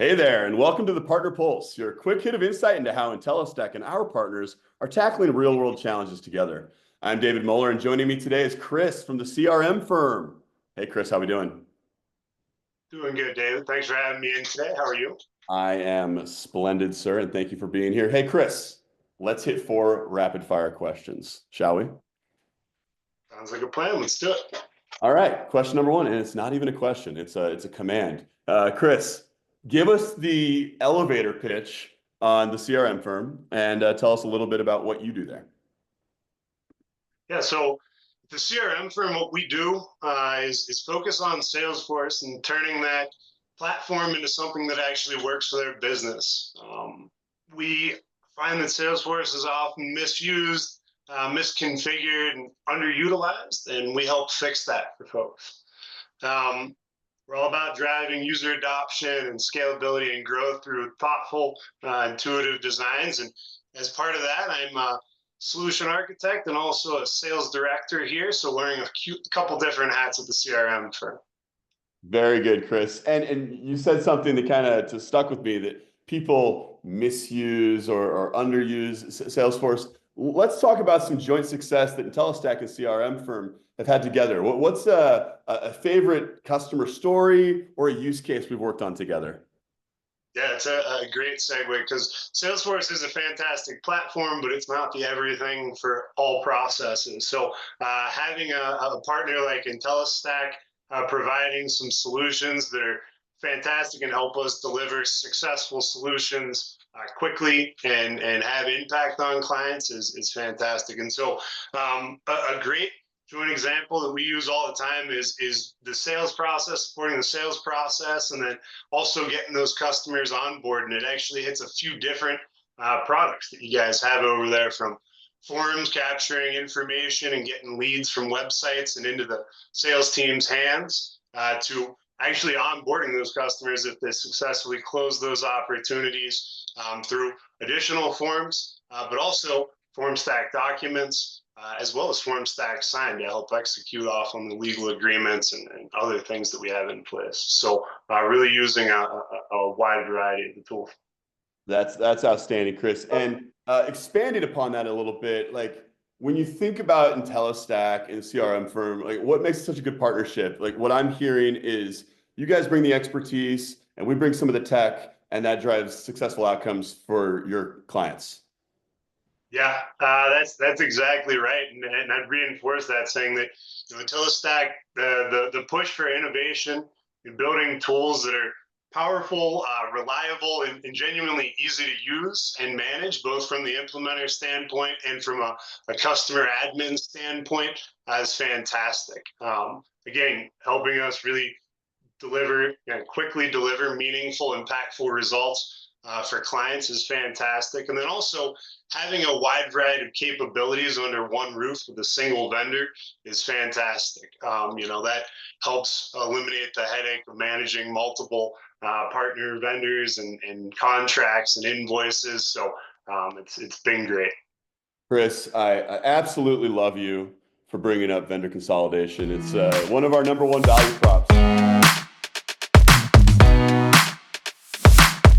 Hey there, and welcome to the Partner Pulse, your quick hit of insight into how Intellistack and our partners are tackling real-world challenges together. I'm David Moeller, and joining me today is Chris from the CRM Firm. Hey, Chris, how we doing? Doing good, David. Thanks for having me in today. How are you? I am splendid, sir, and thank you for being here. Hey, Chris, let's hit 4 rapid-fire questions, shall we? Sounds like a plan. Let's do it. All right, question number 1, and it's not even a question, it's a command. Chris, give us the elevator pitch on the CRM Firm and tell us a little bit about what you do there. Yeah, so the CRM firm, what we do is focus on Salesforce and turning that platform into something that actually works for their business. We find that Salesforce is often misused, misconfigured, and underutilized, and we help fix that for folks. Um, we're all about driving user adoption and scalability and growth through thoughtful, intuitive designs. And as part of that, I'm a solution architect and also a sales director here. So wearing a couple different hats at the CRM firm. Very good, Chris. And you said something that kind of stuck with me that people misuse or underuse Salesforce. Let's talk about some joint success that Intellistack and CRM Firm have had together. What's a favorite customer story or a use case we've worked on together? Yeah, it's a great segue because Salesforce is a fantastic platform, but it's not the everything for all processes. So having a partner like Intellistack providing some solutions that are fantastic and help us deliver successful solutions quickly and have impact on clients is fantastic. And so a great joint example that we use all the time is the sales process, supporting the sales process, and then also getting those customers on board. And it actually hits a few different products that you guys have over there, from forums, capturing information and getting leads from websites and into the sales team's hands, to actually onboarding those customers if they successfully close those opportunities through additional forms, but also form stack documents, as well as form stack sign to help execute off on the legal agreements and other things that we have in place. So really using a wide variety of the tools. That's outstanding, Chris. And expanding upon that a little bit, like when you think about Intellistack and CRM Firm, like what makes it such a good partnership? Like what I'm hearing is you guys bring the expertise and we bring some of the tech, and that drives successful outcomes for your clients. Yeah, that's exactly right, and I'd reinforce that, saying that Intellistack, the push for innovation and building tools that are powerful, reliable, and genuinely easy to use and manage, both from the implementer standpoint and from a customer admin standpoint, is fantastic. Again, helping us really quickly deliver meaningful, impactful results for clients is fantastic. And then also having a wide variety of capabilities under one roof with a single vendor is fantastic. That helps eliminate the headache of managing multiple partner vendors and contracts and invoices. So it's been great. Chris, I absolutely love you for bringing up vendor consolidation. It's one of our number 1 value props.